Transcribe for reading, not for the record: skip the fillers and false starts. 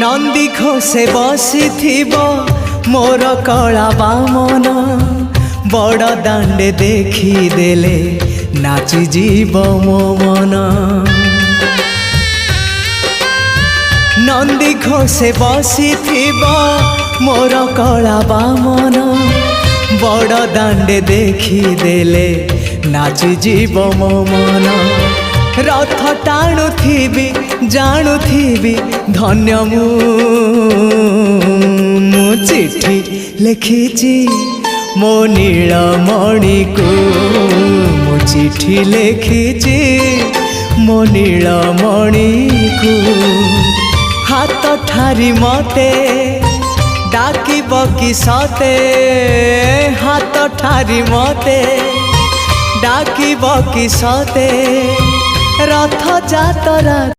नंदी घोषे बसी मोर कला बामन बड़ दांडे देखी देले नाची जीव मो मन। नंदी घोषे बसी मोर कला बामन बड़ दांडे देखी देले नाची जीव मो मन। रथ टाणुथिबी जाणुथिबी धन्य मु चिट्ठी लिखिची मो नीलमणि को मु चिट्ठी लिखिची मो नीलमणि को। हाथ ठारी मते डाकिब कि सते हाथ ठारी मते डाकिब कि सते रथ जातरा।